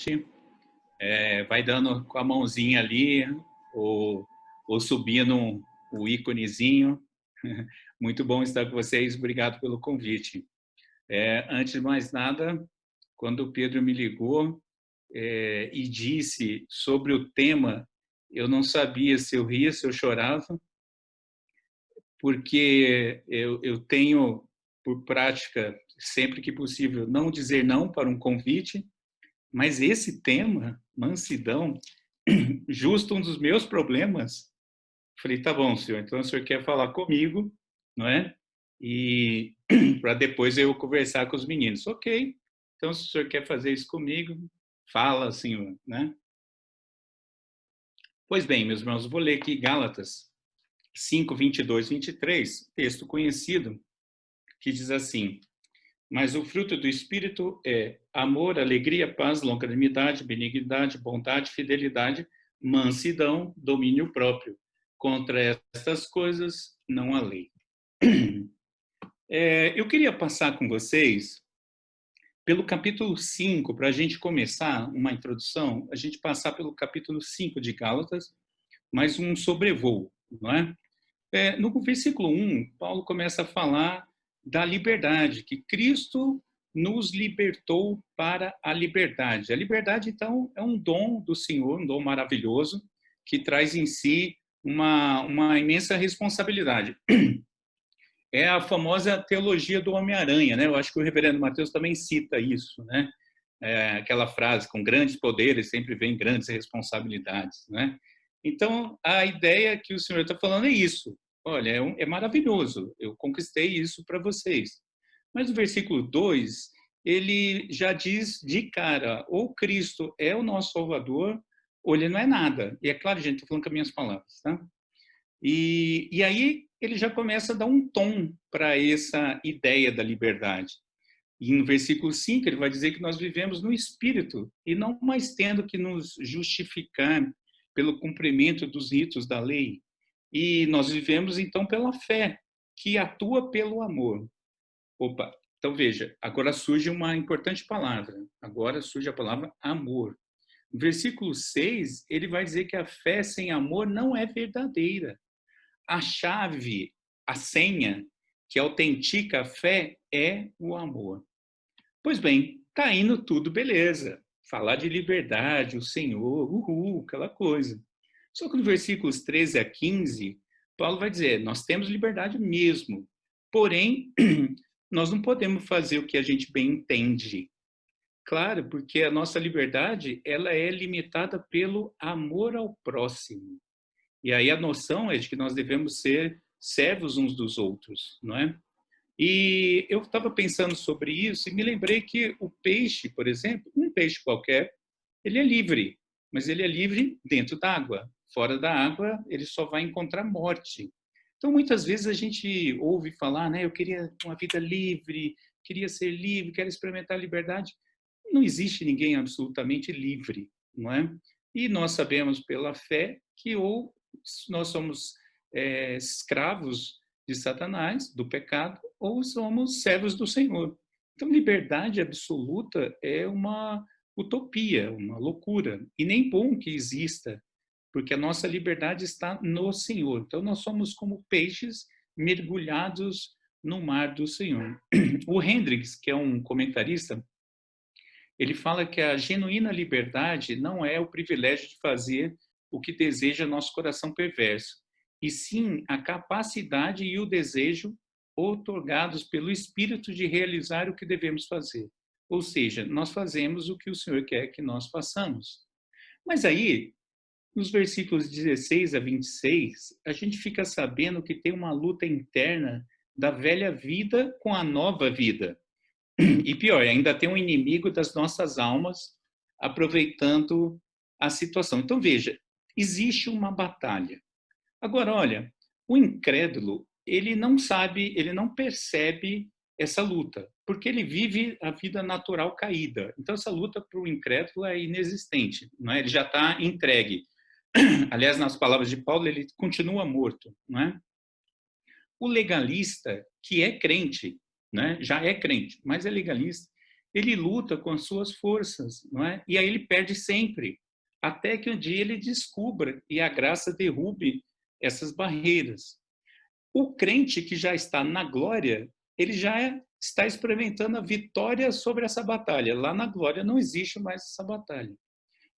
convite, vai dando com a mãozinha ali, ou subindo o íconezinho. Muito bom estar com vocês, obrigado pelo convite. Antes de mais nada, quando o Pedro me ligou e disse sobre o tema, eu não sabia se eu ria, se eu chorava, porque eu tenho por prática, sempre que possível, não dizer não para um convite, mas esse tema, mansidão, justo um dos meus problemas, falei, tá bom, senhor, então o senhor quer falar comigo, não é? E para depois eu conversar com os meninos. Ok, então se o senhor quer fazer isso comigo, fala, senhor, né? Pois bem, meus irmãos, vou ler aqui Gálatas 5, 22, 23, texto conhecido, que diz assim: mas o fruto do Espírito é amor, alegria, paz, longanimidade, benignidade, bondade, fidelidade, mansidão, domínio próprio. Contra estas coisas não há lei. Eu queria passar com vocês pelo capítulo 5, para a gente começar uma introdução, a gente passar pelo capítulo 5 de Gálatas, mais um sobrevoo, não é? No versículo 1, Paulo começa a falar da liberdade, que Cristo nos libertou para a liberdade. A liberdade, então, é um dom do Senhor, um dom maravilhoso, que traz em si uma imensa responsabilidade. É a famosa teologia do Homem-Aranha, né? Eu acho que o reverendo Mateus também cita isso, né? Aquela frase, com grandes poderes sempre vem grandes responsabilidades, né? Então, a ideia que o senhor está falando é isso. Olha, é maravilhoso, eu conquistei isso para vocês. Mas o versículo 2, ele já diz de cara, ou Cristo é o nosso Salvador, ou ele não é nada. E é claro, gente, estou falando com as minhas palavras, tá? E aí ele já começa a dar um tom para essa ideia da liberdade. E no versículo 5 ele vai dizer que nós vivemos no Espírito e não mais tendo que nos justificar pelo cumprimento dos ritos da lei. E nós vivemos então pela fé, que atua pelo amor. Opa, então veja, agora surge uma importante palavra. Agora surge a palavra amor. No versículo 6, ele vai dizer que a fé sem amor não é verdadeira. A chave, a senha que autentica a fé é o amor. Pois bem, tá indo tudo beleza. Falar de liberdade, o Senhor, uhul, aquela coisa. Só que no versículos 13 a 15, Paulo vai dizer, nós temos liberdade mesmo, porém, nós não podemos fazer o que a gente bem entende. Claro, porque a nossa liberdade, ela é limitada pelo amor ao próximo. E aí a noção é de que nós devemos ser servos uns dos outros, não é? E eu estava pensando sobre isso e me lembrei que o peixe, por exemplo, um peixe qualquer, ele é livre, mas ele é livre dentro d'água. Fora da água, ele só vai encontrar morte. Então, muitas vezes a gente ouve falar, né? Eu queria uma vida livre, queria ser livre, quero experimentar a liberdade. Não existe ninguém absolutamente livre, não é? E nós sabemos pela fé que ou nós somos escravos de Satanás, do pecado, ou somos servos do Senhor. Então, liberdade absoluta é uma utopia, uma loucura, e nem bom que exista, porque a nossa liberdade está no Senhor. Então, nós somos como peixes mergulhados no mar do Senhor. O Hendricks, que é um comentarista, ele fala que a genuína liberdade não é o privilégio de fazer o que deseja nosso coração perverso, e sim a capacidade e o desejo outorgados pelo Espírito de realizar o que devemos fazer. Ou seja, nós fazemos o que o Senhor quer que nós façamos. Mas aí, nos versículos 16 a 26, a gente fica sabendo que tem uma luta interna da velha vida com a nova vida. E pior, ainda tem um inimigo das nossas almas aproveitando a situação. Então, veja, existe uma batalha. Agora, olha, o incrédulo, ele não sabe, ele não percebe essa luta, porque ele vive a vida natural caída. Então, essa luta para o incrédulo é inexistente, não é? Ele já está entregue. Aliás, nas palavras de Paulo, ele continua morto, não é? O legalista, que é crente, né, já é crente, mas é legalista, ele luta com as suas forças, não é? E aí ele perde sempre, até que um dia ele descubra e a graça derrube essas barreiras. O crente que já está na glória, ele já está experimentando a vitória sobre essa batalha. Lá na glória não existe mais essa batalha.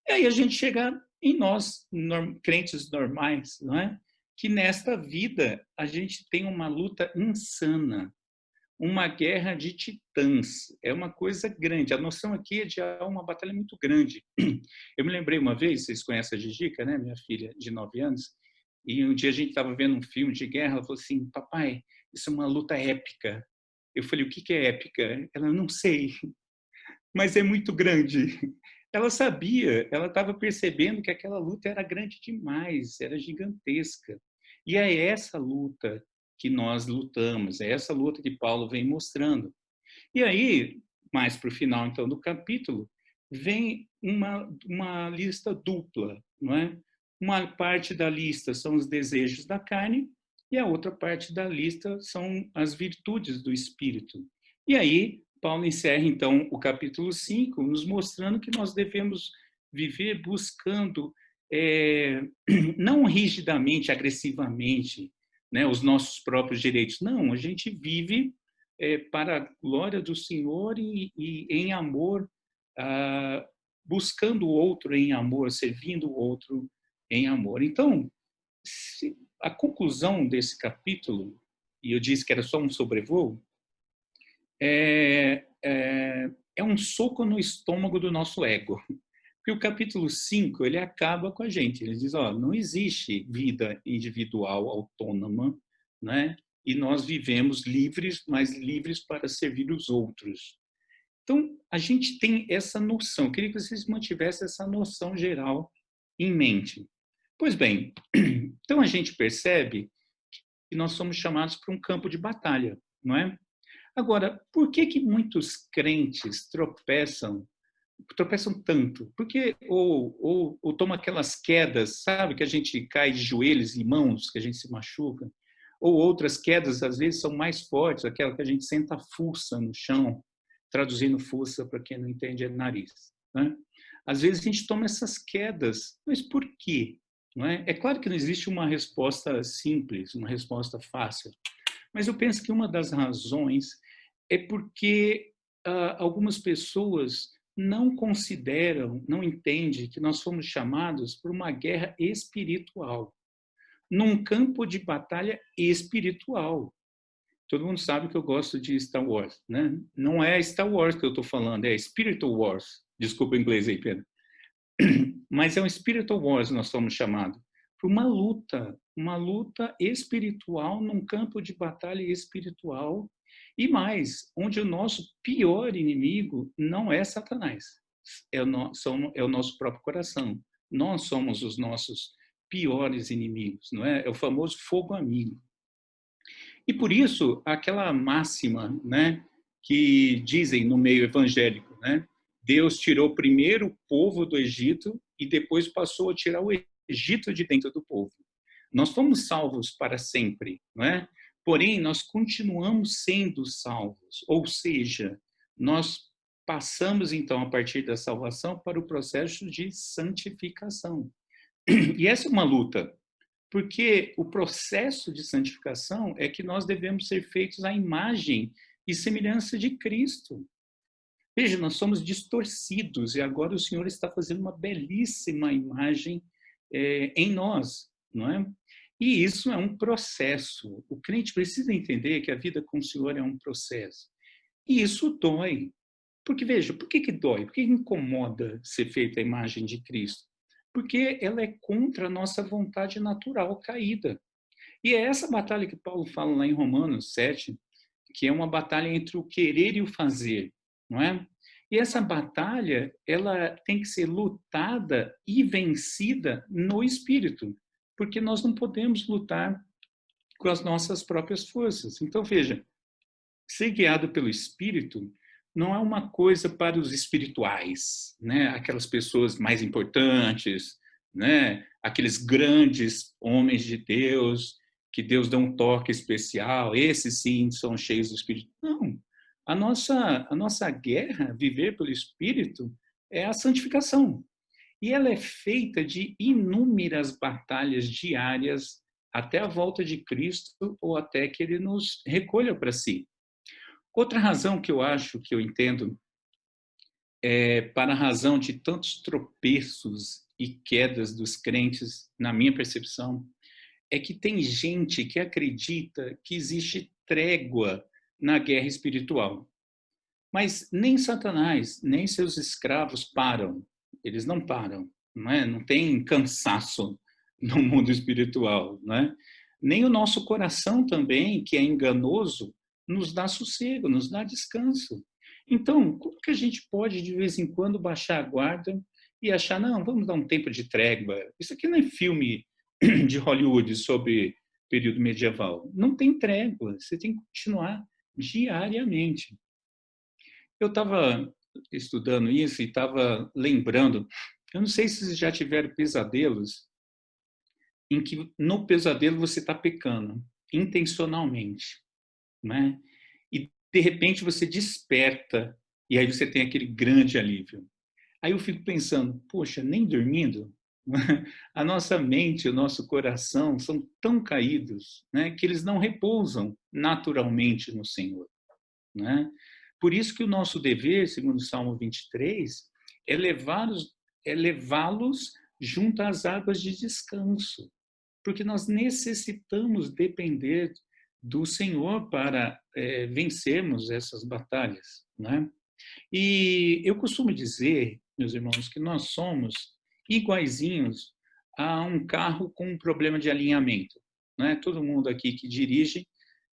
E aí a gente chega em nós, crentes normais, não é? Que nesta vida a gente tem uma luta insana, uma guerra de titãs. É uma coisa grande. A noção aqui é de uma batalha muito grande. Eu me lembrei uma vez, vocês conhecem a Gigica, né? Minha filha de 9 anos, e um dia a gente estava vendo um filme de guerra, ela falou assim, papai, isso é uma luta épica. Eu falei, o que é épica? Ela, não sei, mas é muito grande. Ela sabia, ela estava percebendo que aquela luta era grande demais, era gigantesca. E é essa luta que nós lutamos, é essa luta que Paulo vem mostrando. E aí, mais para o final, então, do capítulo, vem uma lista dupla, não é? Uma parte da lista são os desejos da carne e a outra parte da lista são as virtudes do Espírito. E aí, Paulo encerra, então, o capítulo 5, nos mostrando que nós devemos viver buscando, não rigidamente, agressivamente, né, os nossos próprios direitos. Não, a gente vive para a glória do Senhor e em amor, buscando o outro em amor, servindo o outro em amor. Então, a conclusão desse capítulo, e eu disse que era só um sobrevoo, é um soco no estômago do nosso ego. Porque o capítulo 5, ele acaba com a gente. Ele diz, não existe vida individual autônoma, né? E nós vivemos livres, mas livres para servir os outros. Então, a gente tem essa noção. Eu queria que vocês mantivessem essa noção geral em mente. Pois bem, então a gente percebe que nós somos chamados para um campo de batalha, não é? Agora, por que muitos crentes tropeçam tanto? Porque ou tomam aquelas quedas, sabe, que a gente cai de joelhos e mãos, que a gente se machuca, ou outras quedas, às vezes, são mais fortes, aquela que a gente senta a fuça no chão, traduzindo fuça, para quem não entende, é nariz, né? Às vezes a gente toma essas quedas, mas por quê? Não é? É claro que não existe uma resposta simples, uma resposta fácil, mas eu penso que uma das razões é porque algumas pessoas não consideram, não entendem que nós fomos chamados por uma guerra espiritual, num campo de batalha espiritual. Todo mundo sabe que eu gosto de Star Wars, né? Não é Star Wars que eu estou falando, é Spiritual Wars. Desculpa o inglês aí, Pedro. Mas é um Spiritual Wars, nós somos chamados. Por uma luta espiritual num campo de batalha espiritual. E mais, onde o nosso pior inimigo não é Satanás, é o nosso próprio coração. Nós somos os nossos piores inimigos, não é? É o famoso fogo amigo. E por isso, aquela máxima, né, que dizem no meio evangélico, né, Deus tirou primeiro o povo do Egito e depois passou a tirar o Egito de dentro do povo. Nós fomos salvos para sempre, não é? Porém, nós continuamos sendo salvos, ou seja, nós passamos então a partir da salvação para o processo de santificação. E essa é uma luta, porque o processo de santificação é que nós devemos ser feitos à imagem e semelhança de Cristo. Veja, nós somos distorcidos e agora o Senhor está fazendo uma belíssima imagem em nós, não é? E isso é um processo. O crente precisa entender que a vida com o Senhor é um processo. E isso dói. Porque, veja, por que dói? Por que incomoda ser feita a imagem de Cristo? Porque ela é contra a nossa vontade natural caída. E é essa batalha que Paulo fala lá em Romanos 7, que é uma batalha entre o querer e o fazer, não é? E essa batalha, ela tem que ser lutada e vencida no Espírito, porque nós não podemos lutar com as nossas próprias forças. Então, veja, ser guiado pelo Espírito não é uma coisa para os espirituais, né? Aquelas pessoas mais importantes, né? Aqueles grandes homens de Deus, que Deus dá um toque especial, esses sim são cheios do Espírito. Não. A nossa guerra, viver pelo Espírito, é a santificação. E ela é feita de inúmeras batalhas diárias até a volta de Cristo ou até que ele nos recolha para si. Outra razão que eu acho, que eu entendo, para a razão de tantos tropeços e quedas dos crentes, na minha percepção, é que tem gente que acredita que existe trégua na guerra espiritual. Mas nem Satanás, nem seus escravos param. Eles não param, não é? Não tem cansaço no mundo espiritual, não é? Nem o nosso coração também, que é enganoso, nos dá sossego, nos dá descanso. Então, como que a gente pode, de vez em quando, baixar a guarda e achar, não, vamos dar um tempo de trégua? Isso aqui não é filme de Hollywood sobre período medieval. Não tem trégua, você tem que continuar diariamente. Eu estava estudando isso e estava lembrando, eu não sei se vocês já tiveram pesadelos em que no pesadelo você está pecando intencionalmente, né? E de repente você desperta e aí você tem aquele grande alívio. Aí eu fico pensando, poxa, nem dormindo? A nossa mente, o nosso coração são tão caídos, né, que eles não repousam naturalmente no Senhor, né? Por isso que o nosso dever, segundo o Salmo 23, é levá-los junto às águas de descanso, porque nós necessitamos depender do Senhor para vencermos essas batalhas, né? E eu costumo dizer, meus irmãos, que nós somos iguaizinhos a um carro com um problema de alinhamento, né? Todo mundo aqui que dirige,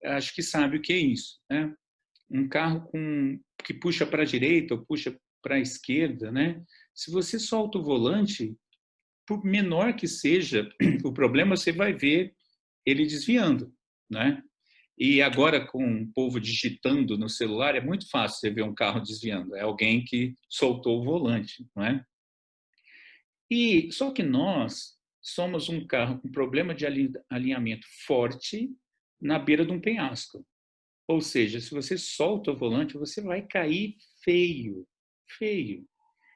acho que sabe o que é isso, né? Um carro que puxa para a direita ou puxa para a esquerda, né? Se você solta o volante, por menor que seja o problema, você vai ver ele desviando, né? E agora, com o povo digitando no celular, é muito fácil você ver um carro desviando. É alguém que soltou o volante, não é? E só que nós somos um carro com problema de alinhamento forte na beira de um penhasco. Ou seja, se você solta o volante, você vai cair feio, feio.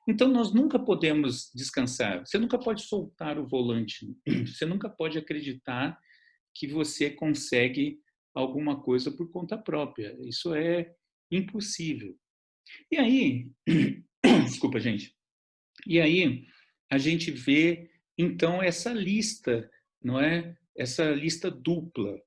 Então, nós nunca podemos descansar. Você nunca pode soltar o volante. Você nunca pode acreditar que você consegue alguma coisa por conta própria. Isso é impossível. E aí, desculpa, gente. E aí, a gente vê, então, essa lista, não é? Essa lista dupla.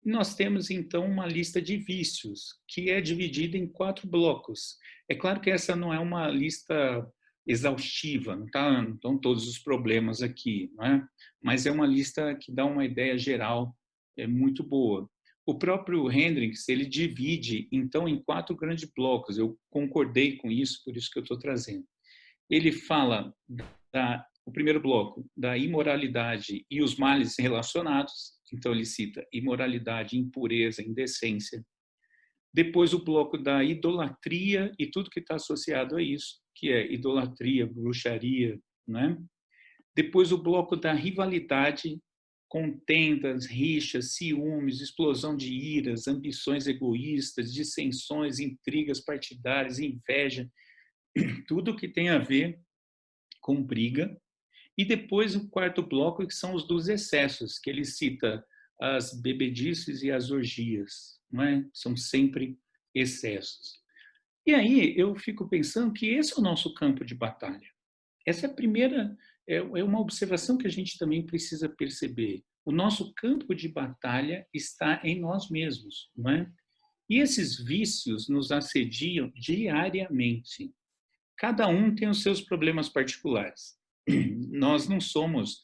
Nós temos, então, uma lista de vícios, que é dividida em 4 blocos. É claro que essa não é uma lista exaustiva, não estão todos os problemas aqui, não é? Mas é uma lista que dá uma ideia geral, é muito boa. O próprio Hendricks, ele divide, então, em 4 grandes blocos. Eu concordei com isso, por isso que eu estou trazendo. Ele fala o primeiro bloco, da imoralidade e os males relacionados. Então, ele cita imoralidade, impureza, indecência. Depois, o bloco da idolatria e tudo que está associado a isso, que é idolatria, bruxaria, né? Depois, o bloco da rivalidade, contendas, rixas, ciúmes, explosão de iras, ambições egoístas, dissensões, intrigas partidárias, inveja, tudo que tem a ver com briga. E depois o quarto bloco, que são os dos excessos, que ele cita as bebedices e as orgias, não é? São sempre excessos. E aí eu fico pensando que esse é o nosso campo de batalha. Essa é a primeira, é uma observação que a gente também precisa perceber. O nosso campo de batalha está em nós mesmos, não é? E esses vícios nos assediam diariamente. Cada um tem os seus problemas particulares. Nós não somos,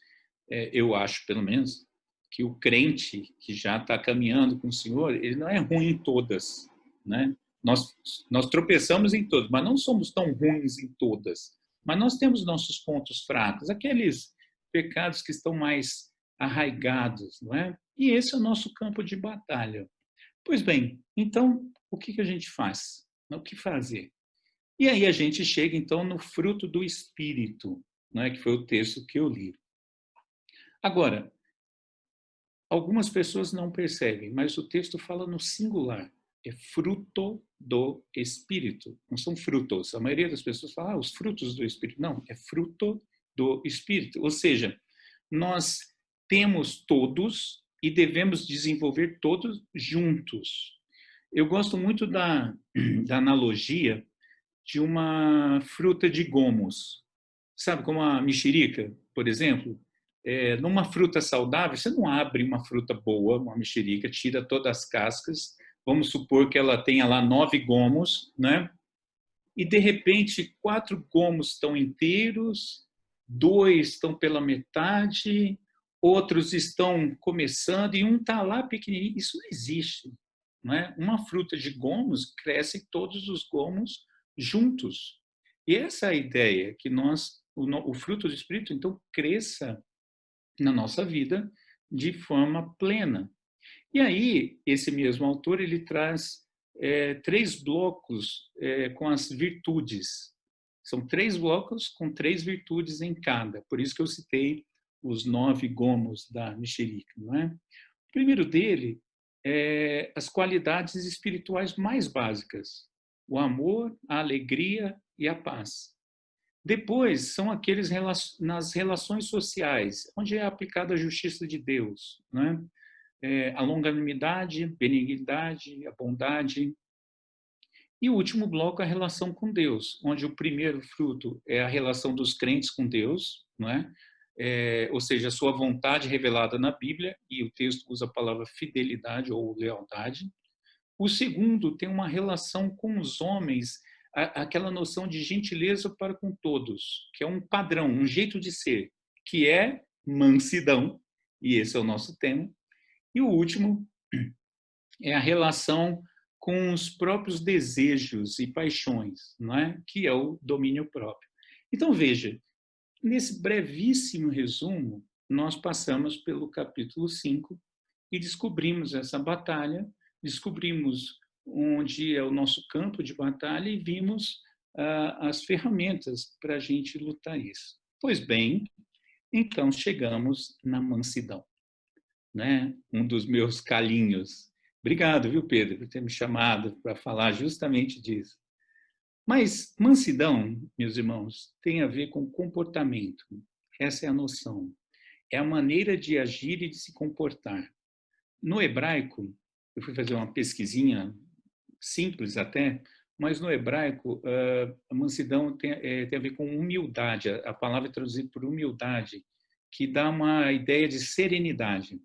eu acho, pelo menos, que o crente que já está caminhando com o Senhor, ele não é ruim em todas, né? Nós tropeçamos em todas, mas não somos tão ruins em todas. Mas nós temos nossos pontos fracos, aqueles pecados que estão mais arraigados, não é? E esse é o nosso campo de batalha. Pois bem, então, o que a gente faz? O que fazer? E aí a gente chega, então, no fruto do Espírito, né, que foi o texto que eu li. Agora, algumas pessoas não percebem, mas o texto fala no singular. é fruto do Espírito. Não são frutos. A maioria das pessoas fala, os frutos do Espírito. Não, é fruto do Espírito. Ou seja, nós temos todos e devemos desenvolver todos juntos. Eu gosto muito da analogia de uma fruta de gomos. Sabe, como a mexerica, por exemplo? Numa fruta saudável, você não abre uma fruta boa, uma mexerica, tira todas as cascas, vamos supor que ela tenha lá 9 gomos, né? E, de repente, 4 gomos estão inteiros, 2 estão pela metade, outros estão começando e um está lá pequenininho. Isso não existe. Não é? Uma fruta de gomos cresce todos os gomos juntos. E essa é a ideia, que o fruto do Espírito, então, cresça na nossa vida de forma plena. E aí, esse mesmo autor, ele traz 3 blocos com as virtudes. São 3 blocos com 3 virtudes em cada. Por isso que eu citei os 9 gomos da mexerica. Não é? O primeiro dele é as qualidades espirituais mais básicas. O amor, a alegria e a paz. Depois, são aqueles nas relações sociais, onde é aplicada a justiça de Deus. Não é? A longanimidade, benignidade, a bondade. E o último bloco é a relação com Deus, onde o primeiro fruto é a relação dos crentes com Deus, não é? Ou seja, a sua vontade revelada na Bíblia, e o texto usa a palavra fidelidade ou lealdade. O segundo tem uma relação com os homens, aquela noção de gentileza para com todos, que é um padrão, um jeito de ser, que é mansidão, e esse é o nosso tema. E o último é a relação com os próprios desejos e paixões, não é? Que é o domínio próprio. Então, veja, nesse brevíssimo resumo, nós passamos pelo capítulo 5 e descobrimos essa batalha, descobrimos onde é o nosso campo de batalha e vimos as ferramentas para a gente lutar isso. Pois bem, então chegamos na mansidão, né? Um dos meus calinhos. Obrigado, viu, Pedro, por ter me chamado para falar justamente disso. Mas mansidão, meus irmãos, tem a ver com comportamento. Essa é a noção. É a maneira de agir e de se comportar. No hebraico, eu fui fazer uma pesquisinha simples até, mas no hebraico, a mansidão tem a ver com humildade. A palavra é traduzida por humildade, que dá uma ideia de serenidade.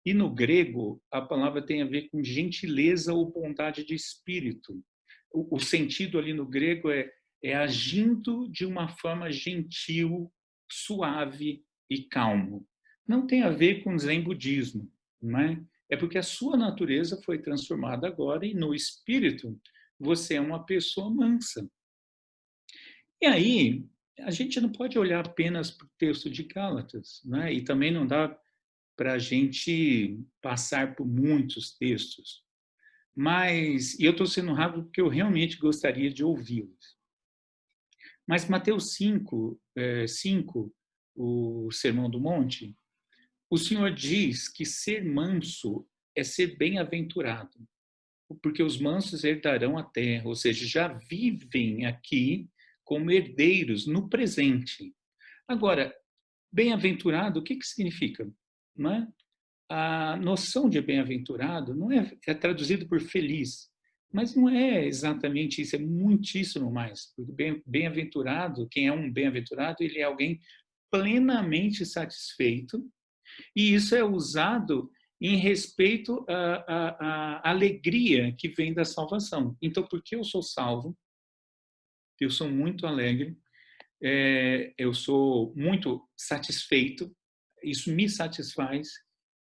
E no grego, a palavra tem a ver com gentileza ou bondade de espírito. O sentido ali no grego é agindo de uma forma gentil, suave e calmo. Não tem a ver com zen budismo, não é? É porque a sua natureza foi transformada agora e no espírito você é uma pessoa mansa. E aí, a gente não pode olhar apenas para o texto de Gálatas, né? E também não dá para a gente passar por muitos textos. Mas, e eu estou sendo rápido porque eu realmente gostaria de ouvi-los. Mas Mateus 5, o Sermão do Monte, o Senhor diz que ser manso é ser bem-aventurado, porque os mansos herdarão a terra, ou seja, já vivem aqui como herdeiros no presente. Agora, bem-aventurado, o que significa? Não é? A noção de bem-aventurado não é traduzido por feliz, mas não é exatamente isso, é muitíssimo mais. Porque bem-aventurado, quem é um bem-aventurado, ele é alguém plenamente satisfeito, e isso é usado em respeito à alegria que vem da salvação. Então, porque eu sou salvo, eu sou muito alegre, eu sou muito satisfeito, isso me satisfaz,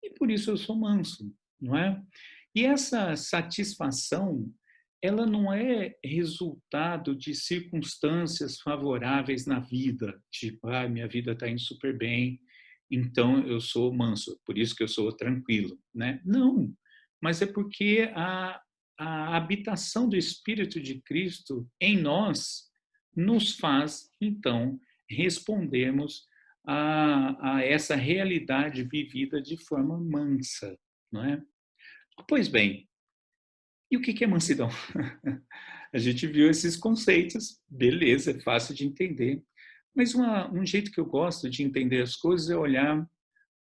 e por isso eu sou manso, não é? E essa satisfação, ela não é resultado de circunstâncias favoráveis na vida, tipo, minha vida está indo super bem, então eu sou manso, por isso que eu sou tranquilo, né? Não, mas é porque a habitação do Espírito de Cristo em nós nos faz, então, respondermos a essa realidade vivida de forma mansa, não é? Pois bem, E o que é mansidão? A gente viu esses conceitos, beleza, é fácil de entender. Mas um jeito que eu gosto de entender as coisas é olhar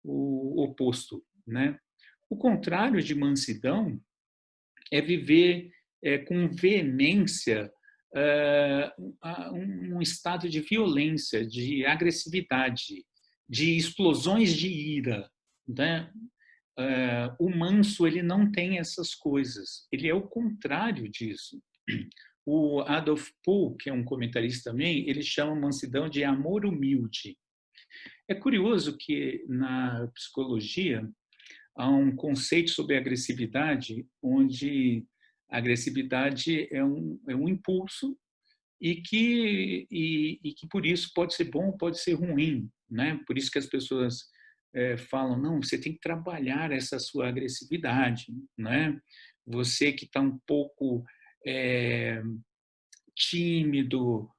o oposto, né? O contrário de mansidão é viver com veemência um estado de violência, de agressividade, de explosões de ira, né? O manso ele não tem essas coisas, ele é o contrário disso. O Adolf Pohl, que é um comentarista também, ele chama mansidão de amor humilde. É curioso que na psicologia há um conceito sobre agressividade, onde a agressividade é um impulso e que por isso pode ser bom, pode ser ruim, né? Por isso que as pessoas falam, não, você tem que trabalhar essa sua agressividade, né? Você que está um pouco tímido,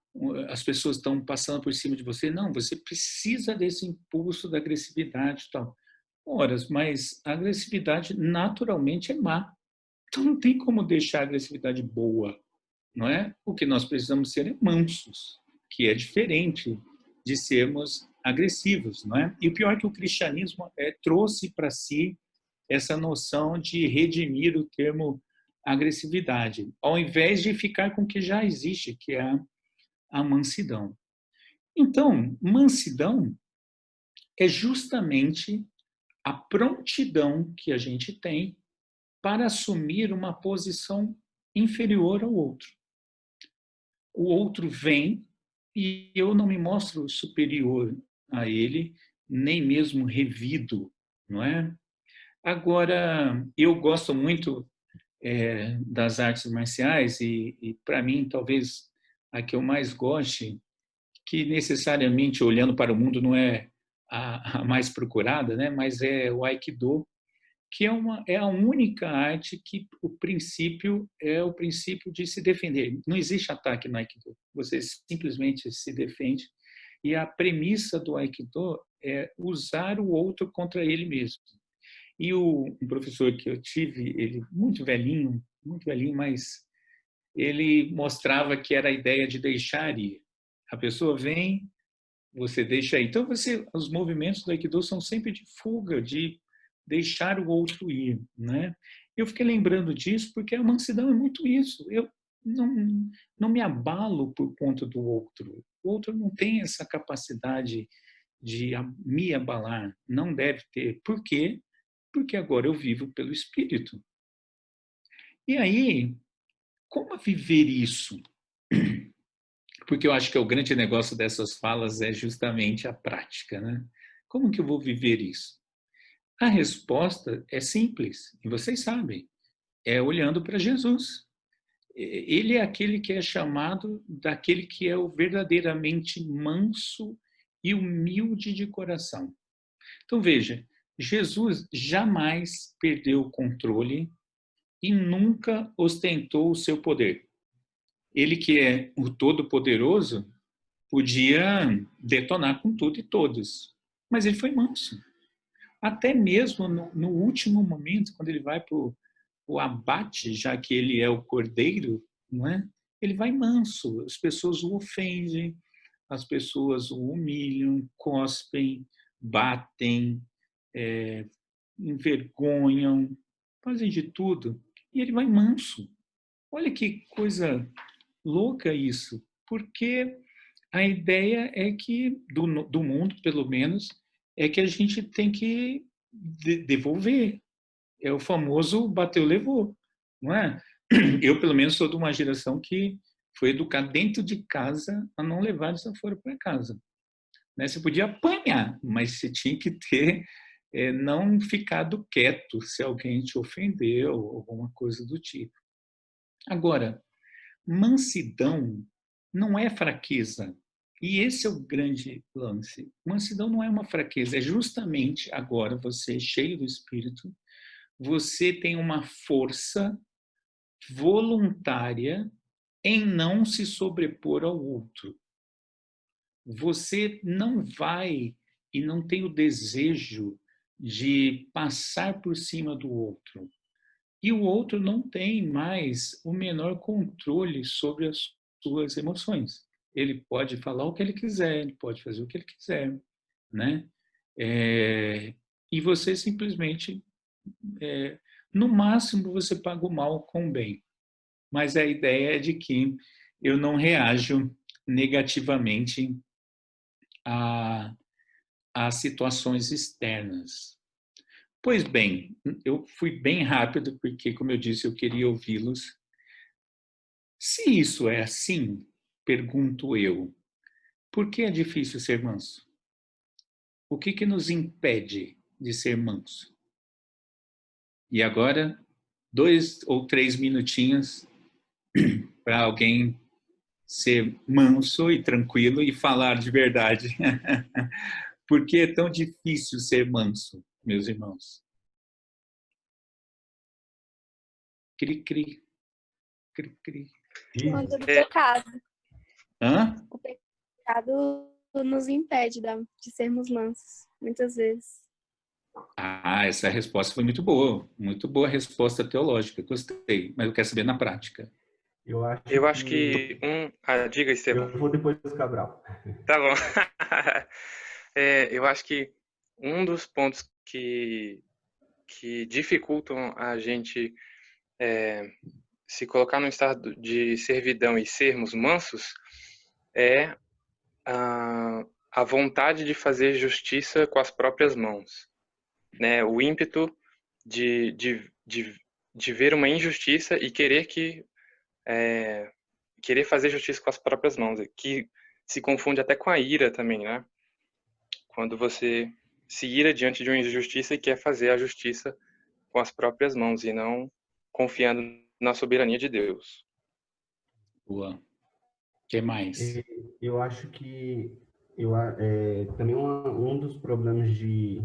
as pessoas estão passando por cima de você, não, você precisa desse impulso da agressividade e tal. Ora, mas a agressividade naturalmente é má. Então não tem como deixar a agressividade boa, não é? O que nós precisamos ser é mansos, que é diferente de sermos agressivos, não é? E o pior é que o cristianismo trouxe para si essa noção de redimir o termo agressividade, ao invés de ficar com o que já existe, que é a mansidão. Então, mansidão é justamente a prontidão que a gente tem para assumir uma posição inferior ao outro. O outro vem e eu não me mostro superior a ele, nem mesmo revido, não é? Agora, eu gosto muito das artes marciais e para mim, talvez a que eu mais goste, que necessariamente olhando para o mundo não é a mais procurada, né? Mas é o Aikido, que é a única arte que o princípio é o princípio de se defender. Não existe ataque no Aikido. Você simplesmente se defende. E a premissa do Aikido é usar o outro contra ele mesmo. E um professor que eu tive, ele muito velhinho, mas ele mostrava que era a ideia de deixar ir. A pessoa vem, você deixa ir. Então, os movimentos do Aikido são sempre de fuga, de deixar o outro ir, né? Eu fiquei lembrando disso porque a mansidão é muito isso. Eu não me abalo por conta do outro. O outro não tem essa capacidade de me abalar, não deve ter. Por quê? Porque agora eu vivo pelo Espírito. E aí, como viver isso? Porque eu acho que o grande negócio dessas falas é justamente a prática, né? Como que eu vou viver isso? A resposta é simples, e vocês sabem, é olhando para Jesus. Ele é aquele que é chamado daquele que é o verdadeiramente manso e humilde de coração. Então veja, Jesus jamais perdeu o controle e nunca ostentou o seu poder. Ele que é o Todo-Poderoso podia detonar com tudo e todos, mas ele foi manso. Até mesmo no último momento, quando ele vai para o abate, já que ele é o cordeiro, não é? Ele vai manso, as pessoas o ofendem, as pessoas o humilham, cospem, batem, envergonham, fazem de tudo, e ele vai manso. Olha que coisa louca isso, porque a ideia é que, do mundo, pelo menos, é que a gente tem que devolver. É o famoso bateu, levou, não é? Eu, pelo menos, sou de uma geração que foi educada dentro de casa a não levar desaforo para casa. Né? Você podia apanhar, mas você tinha que ter, não ficado quieto se alguém te ofendeu, ou alguma coisa do tipo. Agora, mansidão não é fraqueza. E esse é o grande lance. Mansidão não é uma fraqueza, é justamente agora você, cheio do Espírito, você tem uma força voluntária em não se sobrepor ao outro. Você não vai e não tem o desejo de passar por cima do outro. e o outro não tem mais o menor controle sobre as suas emoções. Ele pode falar o que ele quiser, ele pode fazer o que ele quiser, né? E você simplesmente, no máximo, você paga o mal com o bem. Mas a ideia é de que eu não reajo negativamente a, a situações externas. Pois bem, eu fui bem rápido, porque, como eu disse, eu queria ouvi-los. Se isso é assim, pergunto eu, por que é difícil ser manso? O que nos impede de ser manso? E agora, 2 ou 3 minutinhos para alguém ser manso e tranquilo e falar de verdade. Por que é tão difícil ser manso, meus irmãos? Cri, cri, cri, cri. Por conta do pecado. Hã? O pecado nos impede de sermos mansos, muitas vezes. Ah, essa resposta foi muito boa resposta teológica, gostei, mas eu quero saber na prática. Eu acho que diga, Estevão. Eu vou depois do Cabral. Tá bom. Eu acho que um dos pontos que dificultam a gente se colocar num estado de servidão e sermos mansos é a vontade de fazer justiça com as próprias mãos, né? O ímpeto de ver uma injustiça e querer fazer justiça com as próprias mãos, que se confunde até com a ira também, né? Quando você se ira diante de uma injustiça e quer fazer a justiça com as próprias mãos e não confiando na soberania de Deus. Boa. O que mais? Eu acho que também um dos problemas de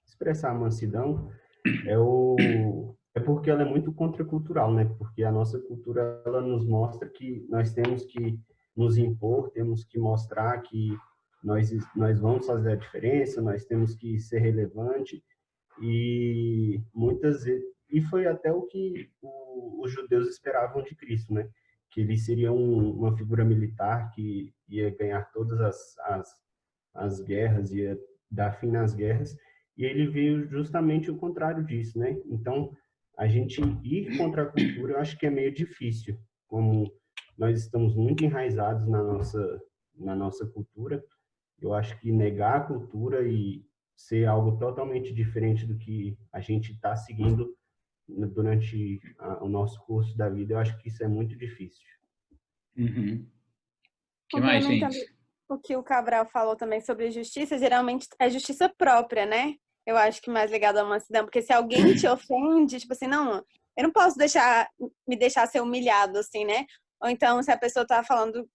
expressar a mansidão é porque ela é muito contracultural, né? Porque a nossa cultura ela nos mostra que nós temos que nos impor, temos que mostrar que nós vamos fazer a diferença, nós temos que ser relevante e muitas vezes e foi até o que os judeus esperavam de Cristo, né? Que ele seria uma figura militar que ia ganhar todas as guerras, ia dar fim nas guerras, e ele veio justamente o contrário disso, né? Então, a gente ir contra a cultura, eu acho que é meio difícil, como nós estamos muito enraizados na nossa cultura, eu acho que negar a cultura e ser algo totalmente diferente do que a gente está seguindo durante o nosso curso da vida, eu acho que isso é muito difícil. Uhum. Que mais, gente? O que o Cabral falou também sobre justiça, geralmente é justiça própria, né? Eu acho que mais ligado à mansidão, porque se alguém te ofende, tipo assim, não, eu não posso me deixar ser humilhado, assim, né? Ou então, se a pessoa tá falando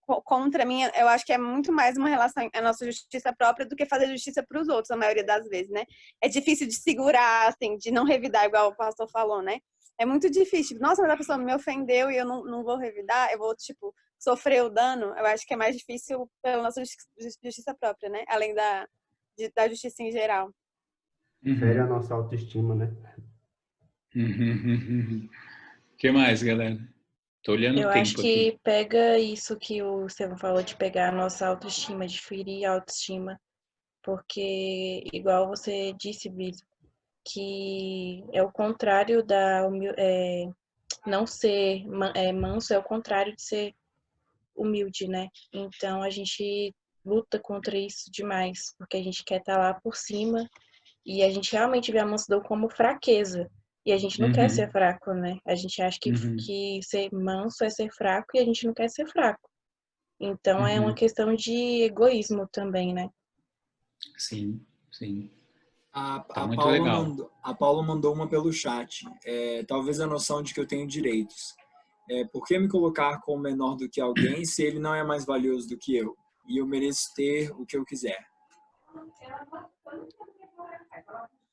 contra mim, eu acho que é muito mais uma relação à nossa justiça própria do que fazer justiça para os outros, a maioria das vezes, né? É difícil de segurar, assim, de não revidar, igual o pastor falou, né? É muito difícil. Nossa, mas a pessoa me ofendeu e eu não vou revidar, eu vou, tipo, sofrer o dano. Eu acho que é mais difícil pela nossa justiça própria, né? Além da justiça em geral. Fere a nossa autoestima, né? Que mais, galera? Tô olhando Eu o acho tempo aqui. que pega isso que o Estevão falou, de pegar a nossa autoestima, de ferir a autoestima. Porque, igual você disse, Bispo, que é o contrário não ser manso, é o contrário de ser humilde, né? Então, a gente luta contra isso demais, porque a gente quer estar lá por cima e a gente realmente vê a mansidão como fraqueza. E a gente não quer ser fraco, né? A gente acha que ser manso é ser fraco e a gente não quer ser fraco. Então, é uma questão de egoísmo também, né? Sim, sim. A muito legal. Paula mandou uma pelo chat. Talvez a noção de que eu tenho direitos. Por que me colocar como menor do que alguém se ele não é mais valioso do que eu? E eu mereço ter o que eu quiser.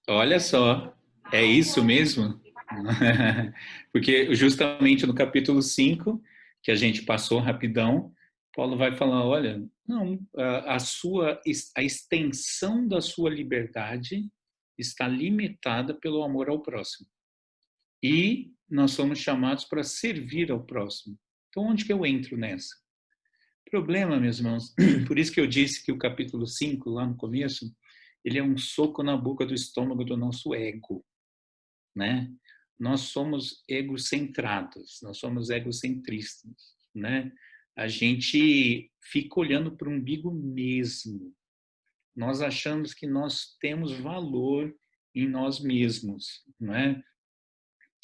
Olha só, é isso mesmo? Porque justamente no capítulo 5, que a gente passou rapidão, Paulo vai falar, olha, não, a extensão da sua liberdade está limitada pelo amor ao próximo. E nós somos chamados para servir ao próximo. Então, onde que eu entro nessa? Problema, meus irmãos, por isso que eu disse que o capítulo 5, lá no começo, ele é um soco na boca do estômago do nosso ego, né? Nós somos egocentrados, nós somos egocentristas, né? A gente fica olhando para o umbigo mesmo. Nós achamos que nós temos valor em nós mesmos, não é?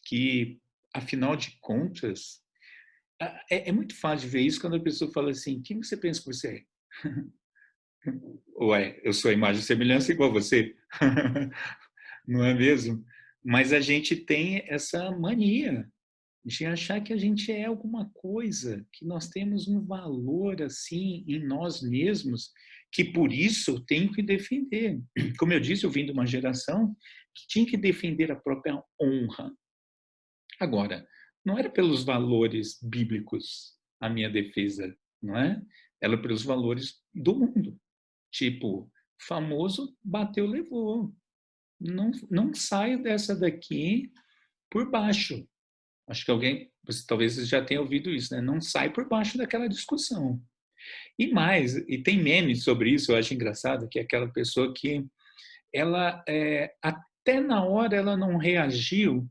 Que, afinal de contas, é muito fácil de ver isso quando a pessoa fala assim, quem você pensa que você é? Ué, eu sou a imagem e semelhança igual a você. Não é mesmo? Mas a gente tem essa mania de achar que a gente é alguma coisa, que nós temos um valor assim em nós mesmos, que por isso eu tenho que defender. Como eu disse, eu vim de uma geração que tinha que defender a própria honra. Agora, não era pelos valores bíblicos a minha defesa, não é? Era pelos valores do mundo. Tipo, famoso bateu, levou. Não saio dessa daqui por baixo. Acho que alguém, talvez você já tenha ouvido isso, né? Não sai por baixo daquela discussão. E mais, e tem memes sobre isso, eu acho engraçado, que é aquela pessoa que ela, até na hora ela não reagiu,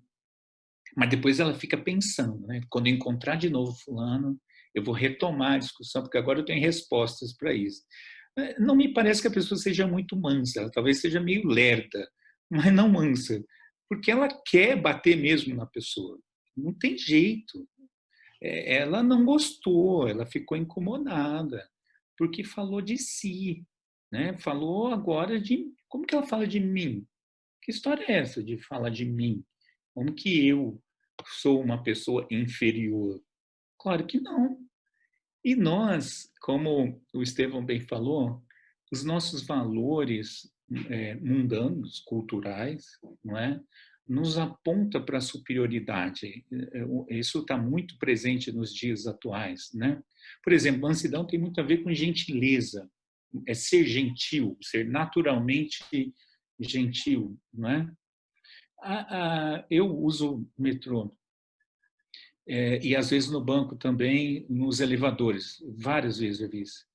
mas depois ela fica pensando, né? Quando eu encontrar de novo fulano, eu vou retomar a discussão, porque agora eu tenho respostas para isso. Não me parece que a pessoa seja muito mansa, ela talvez seja meio lerda, mas não mansa, porque ela quer bater mesmo na pessoa. Não tem jeito. Ela não gostou, ela ficou incomodada, porque falou de si, né? Falou agora de... Como que ela fala de mim? Que história é essa de falar de mim? Como que eu sou uma pessoa inferior? Claro que não. E nós, como o Estevão bem falou, os nossos valores mundanos, culturais, não é? Nos aponta para a superioridade. Isso está muito presente nos dias atuais, né? Por exemplo, mansidão tem muito a ver com gentileza, é ser gentil, ser naturalmente gentil, não é? Eu uso metrô, e às vezes no banco também, nos elevadores, várias vezes eu vi isso.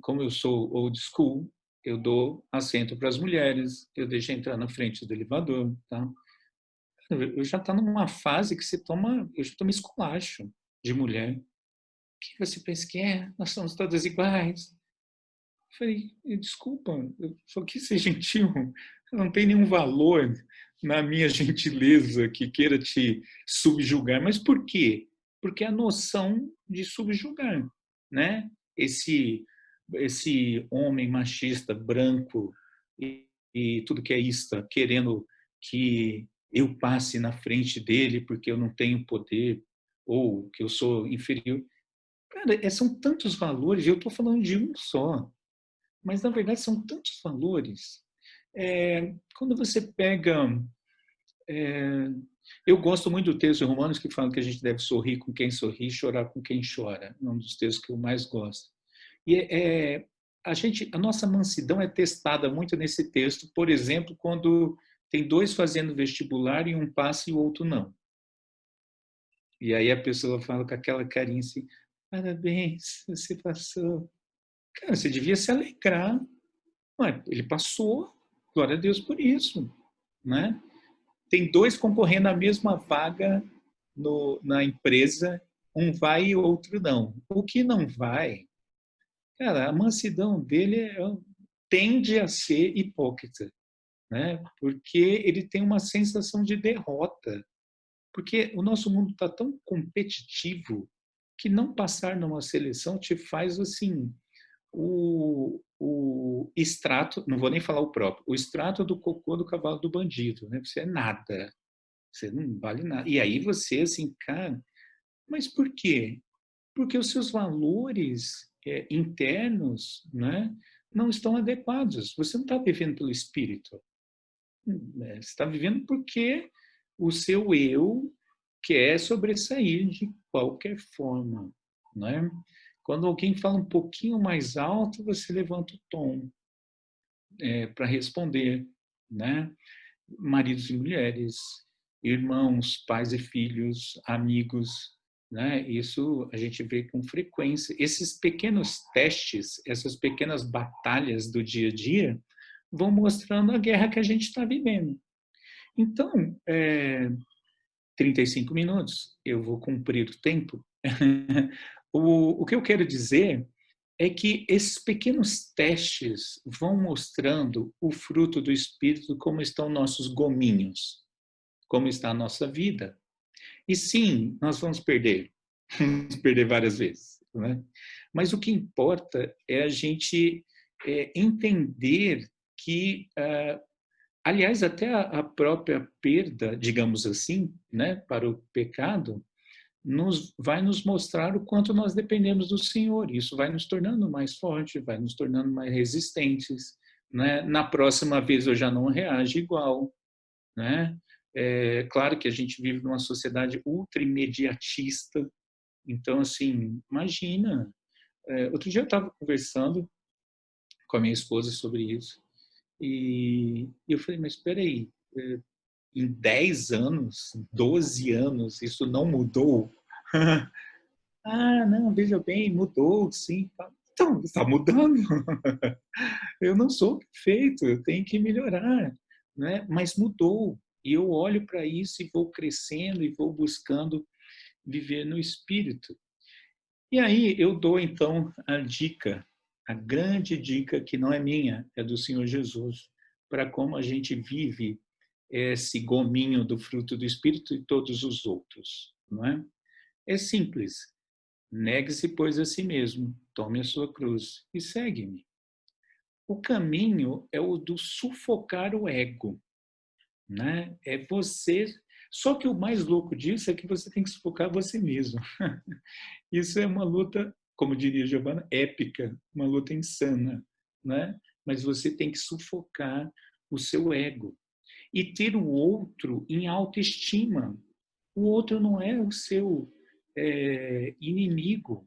Como eu sou old school, eu dou assento para as mulheres, eu deixo entrar na frente do elevador, tá? Eu já estou numa fase que eu já tomo esculacho de mulher. O que você pensa que é? Nós somos todas iguais. Eu falei, desculpa, eu só quis ser gentil, não tem nenhum valor na minha gentileza que queira te subjugar. Mas por quê? Porque a noção de subjugar, né? Esse homem machista, branco e tudo que é ista, querendo que eu passe na frente dele porque eu não tenho poder ou que eu sou inferior. Cara, são tantos valores, eu estou falando de um só, mas na verdade são tantos valores. Quando você pega... eu gosto muito do texto de Romanos que fala que a gente deve sorrir com quem sorri e chorar com quem chora. É um dos textos que eu mais gosto. E a nossa mansidão é testada muito nesse texto, por exemplo, quando tem dois fazendo vestibular e um passa e o outro não. E aí a pessoa fala com aquela carinha assim, parabéns, você passou. Cara, você devia se alegrar. Ué, ele passou, glória a Deus por isso, né? Tem dois concorrendo à mesma vaga na empresa, um vai e o outro não. O que não vai, cara, a mansidão dele tende a ser hipócrita, né? Porque ele tem uma sensação de derrota. Porque o nosso mundo está tão competitivo que não passar numa seleção te faz assim... O extrato, não vou nem falar o próprio, o extrato do cocô do cavalo do bandido, né? Você é nada, você não vale nada. E aí você, assim, cara, mas por quê? Porque os seus valores internos, né, não estão adequados. Você não está vivendo pelo espírito. Você está vivendo porque o seu eu quer sobressair de qualquer forma, né? Quando alguém fala um pouquinho mais alto, você levanta o tom para responder, né? Maridos e mulheres, irmãos, pais e filhos, amigos, né? Isso a gente vê com frequência. Esses pequenos testes, essas pequenas batalhas do dia a dia, vão mostrando a guerra que a gente está vivendo. Então, 35 minutos, eu vou cumprir o tempo. O que eu quero dizer é que esses pequenos testes vão mostrando o fruto do Espírito, como estão nossos gominhos, como está a nossa vida. E sim, nós vamos perder várias vezes, né? Mas o que importa é a gente entender que, aliás, até a própria perda, digamos assim, né, para o pecado, vai nos mostrar o quanto nós dependemos do Senhor. Isso vai nos tornando mais fortes, vai nos tornando mais resistentes, né? Na próxima vez eu já não reajo igual, né? É claro que a gente vive numa sociedade ultra imediatista, então, assim, imagina. Outro dia eu estava conversando com a minha esposa sobre isso, e eu falei, mas espera aí, em 10 anos, 12 anos, isso não mudou? Ah, não, veja bem, mudou, sim. Então, está mudando. Eu não sou perfeito, eu tenho que melhorar, né? Mas mudou. E eu olho para isso e vou crescendo e vou buscando viver no Espírito. E aí eu dou, então, a dica, a grande dica que não é minha, é do Senhor Jesus, para como a gente vive esse gominho do fruto do Espírito e todos os outros, não é? É simples. Negue-se, pois, a si mesmo, tome a sua cruz e segue-me. O caminho é o do sufocar o ego, né? É você. Só que o mais louco disso é que você tem que sufocar você mesmo. Isso é uma luta, como diria Giovanna, épica, uma luta insana, né? Mas você tem que sufocar o seu ego e ter o outro em autoestima. O outro não é o seu inimigo.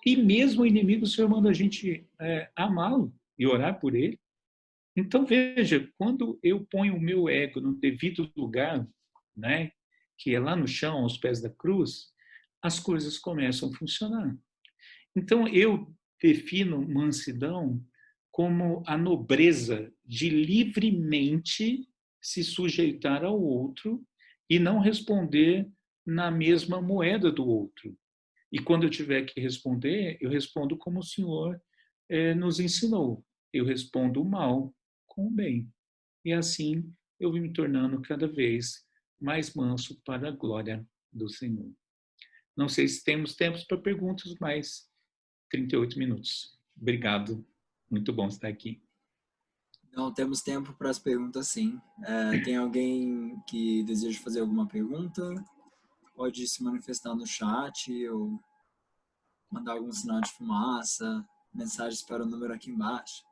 E mesmo o inimigo, o Senhor manda a gente amá-lo e orar por ele. Então, veja, quando eu ponho o meu ego no devido lugar, né, que é lá no chão, aos pés da cruz, as coisas começam a funcionar. Então, eu defino mansidão como a nobreza de livremente se sujeitar ao outro e não responder na mesma moeda do outro. E quando eu tiver que responder, eu respondo como o Senhor nos ensinou. Eu respondo o mal com o bem. E assim eu vim me tornando cada vez mais manso para a glória do Senhor. Não sei se temos tempos para perguntas, mas 38 minutos. Obrigado. Muito bom estar aqui. Não temos tempo para as perguntas, sim. Tem alguém que deseja fazer alguma pergunta? Pode se manifestar no chat ou mandar algum sinal de fumaça, mensagens para o número aqui embaixo.